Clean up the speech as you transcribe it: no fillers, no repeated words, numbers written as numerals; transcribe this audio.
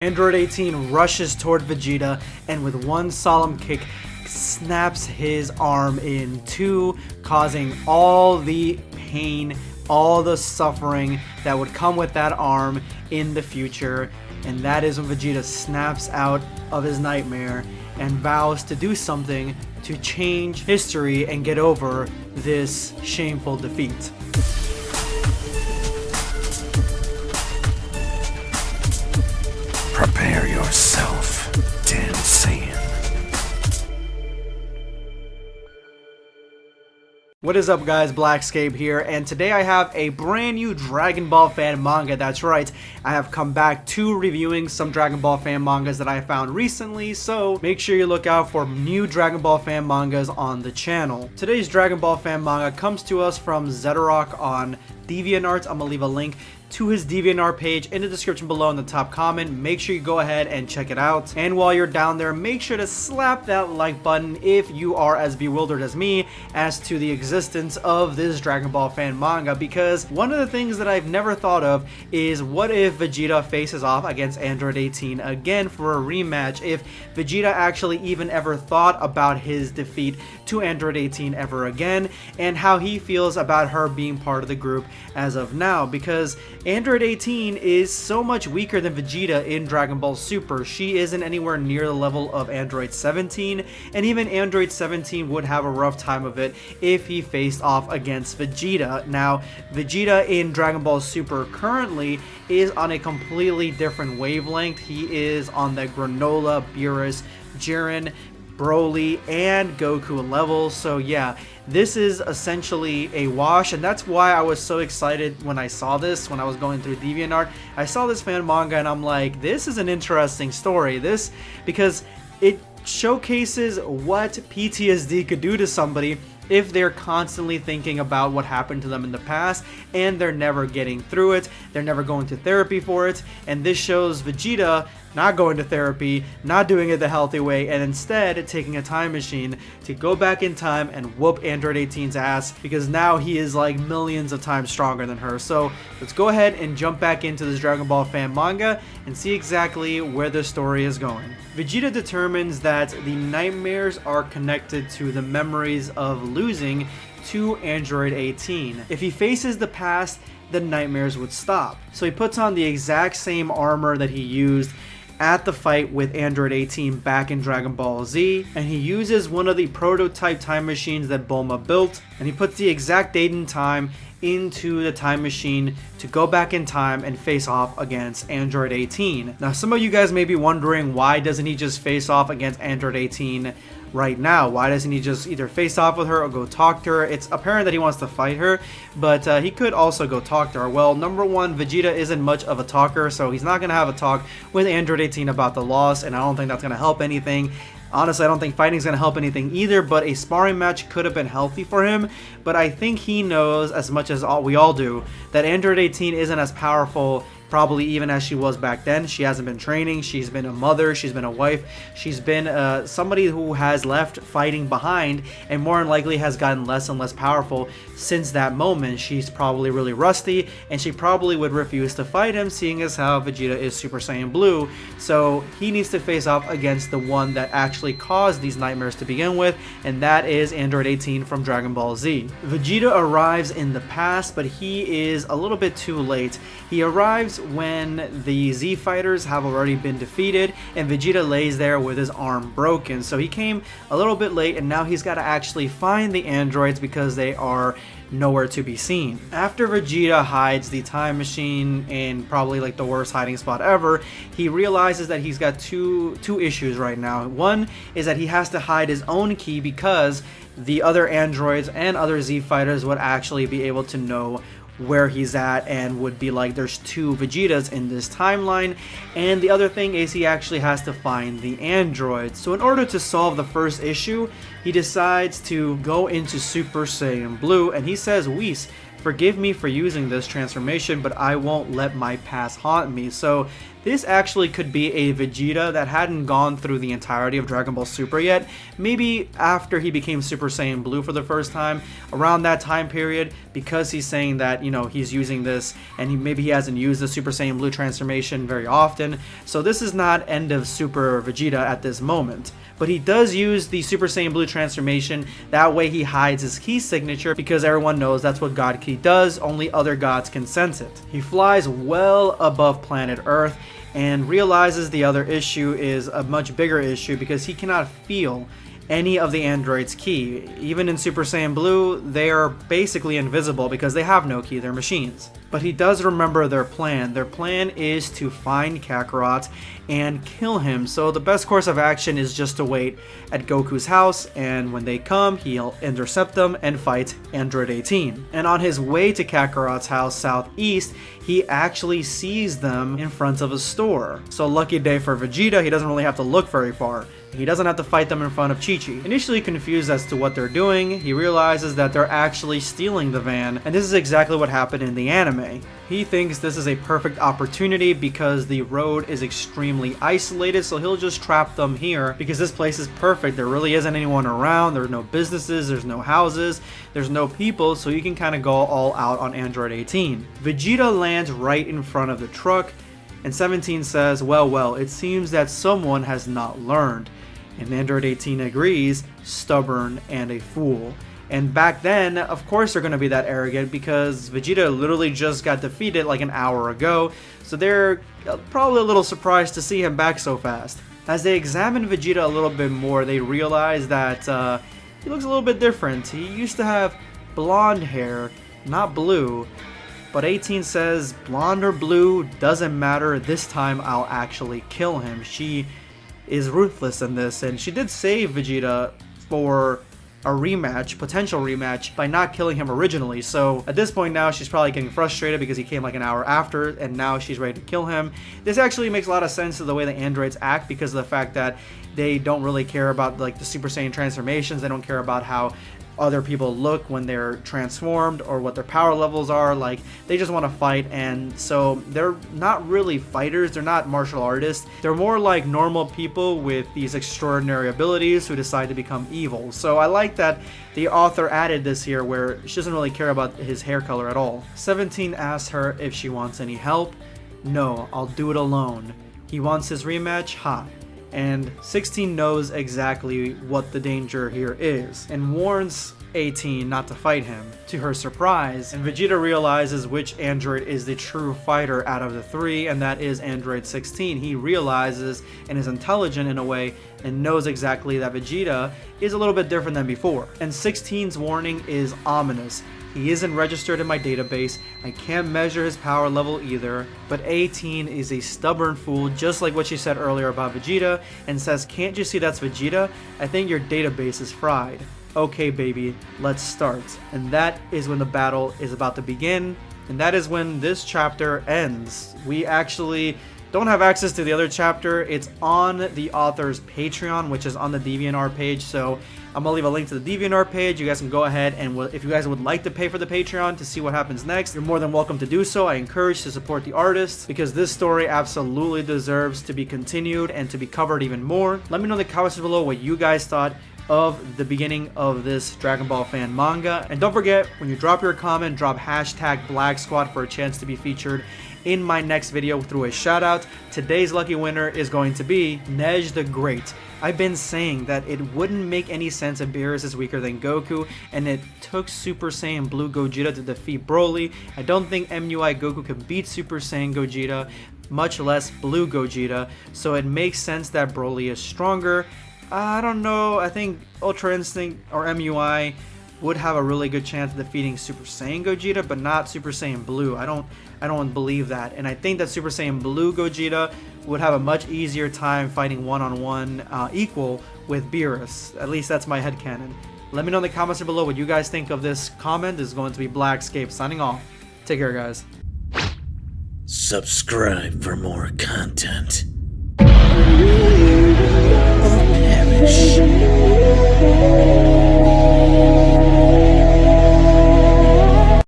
Android 18 rushes toward Vegeta and with one solemn kick snaps his arm in two, causing all the pain, all the suffering that would come with that arm in the future. And that is when Vegeta snaps out of his nightmare and vows to do something to change history and get over this shameful defeat. Prepare yourself, Dan Saiyan. What is up, guys? Blackscape here, and today I have a brand new Dragon Ball fan manga. That's right, I have come back to reviewing some Dragon Ball fan mangas that I found recently, so make sure you look out for new Dragon Ball fan mangas on the channel. Today's Dragon Ball fan manga comes to us from Zetarock on DeviantArt. I'm gonna leave a link to his DeviantArt page in the description below in the top comment. Make sure you go ahead and check it out. And while you're down there, make sure to slap that like button if you are as bewildered as me as to the existence of this Dragon Ball fan manga, because one of the things that I've never thought of is what if Vegeta faces off against Android 18 again for a rematch, if Vegeta actually even ever thought about his defeat to Android 18 ever again, and how he feels about her being part of the group as of now, because Android 18 is so much weaker than Vegeta in Dragon Ball Super. She isn't anywhere near the level of Android 17, and even Android 17 would have a rough time of it if he faced off against Vegeta. Now, Vegeta in Dragon Ball Super currently is on a completely different wavelength. He is on the Granola, Beerus, Jiren, Broly, and Goku level. So yeah, this is essentially a wash, and that's why I was so excited when I saw this, when I was going through DeviantArt. I saw this fan manga and I'm like, this is an interesting story. Because it showcases what PTSD could do to somebody if they're constantly thinking about what happened to them in the past and they're never getting through it, they're never going to therapy for it. And this shows Vegeta not going to therapy, not doing it the healthy way, and instead taking a time machine to go back in time and whoop Android 18's ass, because now he is like millions of times stronger than her. So let's go ahead and jump back into this Dragon Ball fan manga and see exactly where the story is going. Vegeta determines that the nightmares are connected to the memories of losing to Android 18. If he faces the past, the nightmares would stop. So he puts on the exact same armor that he used at the fight with Android 18 back in Dragon Ball Z, and he uses one of the prototype time machines that Bulma built, and he puts the exact date and time into the time machine to go back in time and face off against Android 18. Now, some of you guys may be wondering, why doesn't he just face off against Android 18 right now? Why doesn't he just either face off with her or go talk to her? It's apparent that he wants to fight her, but he could also go talk to her. Well, number one, Vegeta isn't much of a talker, so he's not going to have a talk with Android 18 about the loss, and I don't think that's going to help anything. Honestly, I don't think fighting is going to help anything either, but a sparring match could have been healthy for him. But I think he knows, as much as we all do, that Android 18 isn't as powerful probably even as she was back then. She hasn't been training, she's been a mother, she's been a wife, she's been somebody who has left fighting behind, and more than likely has gotten less and less powerful since that moment. She's probably really rusty, and she probably would refuse to fight him, seeing as how Vegeta is Super Saiyan Blue. So he needs to face off against the one that actually caused these nightmares to begin with, and that is Android 18 from Dragon Ball Z. Vegeta arrives in the past, but he is a little bit too late. He arrives when the Z fighters have already been defeated and Vegeta lays there with his arm broken. So he came a little bit late, and now he's got to actually find the androids because they are nowhere to be seen. After Vegeta hides the time machine in probably like the worst hiding spot ever, he realizes that he's got two issues right now. One is that he has to hide his own ki because the other androids and other Z fighters would actually be able to know where he's at and would be like, there's two Vegetas in this timeline. And the other thing is he actually has to find the androids. So in order to solve the first issue, he decides to go into Super Saiyan Blue, and he says, "Whis, forgive me for using this transformation, but I won't let my past haunt me." So this actually could be a Vegeta that hadn't gone through the entirety of Dragon Ball Super yet. Maybe after he became Super Saiyan Blue for the first time, around that time period, because he's saying that, you know, he's using this and maybe he hasn't used the Super Saiyan Blue transformation very often. So this is not end of Super Vegeta at this moment. But he does use the Super Saiyan Blue transformation. That way he hides his key signature because everyone knows that's what God Ki does. Only other gods can sense it. He flies well above planet Earth and realizes the other issue is a much bigger issue because he cannot feel any of the androids' ki. Even in Super Saiyan Blue, they are basically invisible because they have no ki, they're machines. But he does remember their plan. Their plan is to find Kakarot and kill him, so the best course of action is just to wait at Goku's house, and when they come, he'll intercept them and fight Android 18. And on his way to Kakarot's house southeast, he actually sees them in front of a store. So lucky day for Vegeta, he doesn't really have to look very far. He doesn't have to fight them in front of Chi-Chi. Initially confused as to what they're doing, he realizes that they're actually stealing the van, and this is exactly what happened in the anime. He thinks this is a perfect opportunity because the road is extremely isolated, so he'll just trap them here because this place is perfect. There really isn't anyone around, there's no businesses, there's no houses, there's no people, so you can kind of go all out on Android 18. Vegeta lands right in front of the truck, and 17 says, well, it seems that someone has not learned. And Android 18 agrees, stubborn and a fool. And back then, of course they're going to be that arrogant because Vegeta literally just got defeated like an hour ago, so they're probably a little surprised to see him back so fast. As they examine Vegeta a little bit more, they realize that he looks a little bit different. He used to have blonde hair, not blue. But 18 says, blonde or blue, doesn't matter, this time I'll actually kill him. She is ruthless in this, and she did save Vegeta for a rematch, potential rematch, by not killing him originally. So at this point now, she's probably getting frustrated because he came like an hour after, and now she's ready to kill him. This actually makes a lot of sense to the way the androids act because of the fact that they don't really care about like the Super Saiyan transformations. They don't care about how other people look when they're transformed or what their power levels are. Like, they just want to fight, and so they're not really fighters, they're not martial artists, they're more like normal people with these extraordinary abilities who decide to become evil. So I like that the author added this here where she doesn't really care about his hair color at all. 17 asks her if she wants any help. No, I'll do it alone. He wants his rematch? Ha. And 16 knows exactly what the danger here is and warns 18 not to fight him. To her surprise, and Vegeta realizes which android is the true fighter out of the three, and that is android 16. He realizes and is intelligent in a way and knows exactly that Vegeta is a little bit different than before. And 16's warning is ominous. He isn't registered in my database, I can't measure his power level either, but 18 is a stubborn fool, just like what she said earlier about Vegeta, and says, can't you see that's Vegeta? I think your database is fried. Okay baby, let's start. And that is when the battle is about to begin, and that is when this chapter ends. We actually don't have access to the other chapter. It's on the author's Patreon, which is on the DeviantArt page, so I'm gonna leave a link to the DeviantArt page. You guys can go ahead and if you guys would like to pay for the Patreon to see what happens next, you're more than welcome to do so. I encourage to support the artists because this story absolutely deserves to be continued and to be covered even more. Let me know in the comments below what you guys thought of the beginning of this Dragon Ball fan manga. And don't forget, when you drop your comment, drop hashtag Black Squad for a chance to be featured in my next video through a shout out. Today's lucky winner is going to be Nej the Great. I've been saying that it wouldn't make any sense if Beerus is weaker than Goku, and it took Super Saiyan Blue Gogeta to defeat Broly. I don't think MUI Goku can beat Super Saiyan Gogeta, much less Blue Gogeta, so it makes sense that Broly is stronger. I don't know, I think Ultra Instinct or MUI would have a really good chance of defeating Super Saiyan Gogeta, but not Super Saiyan Blue. I don't believe that. And I think that Super Saiyan Blue Gogeta would have a much easier time fighting one-on-one equal with Beerus. At least that's my headcanon. Let me know in the comments below what you guys think of this comment. This is going to be Blackscape signing off. Take care, guys. Subscribe for more content. Or perish.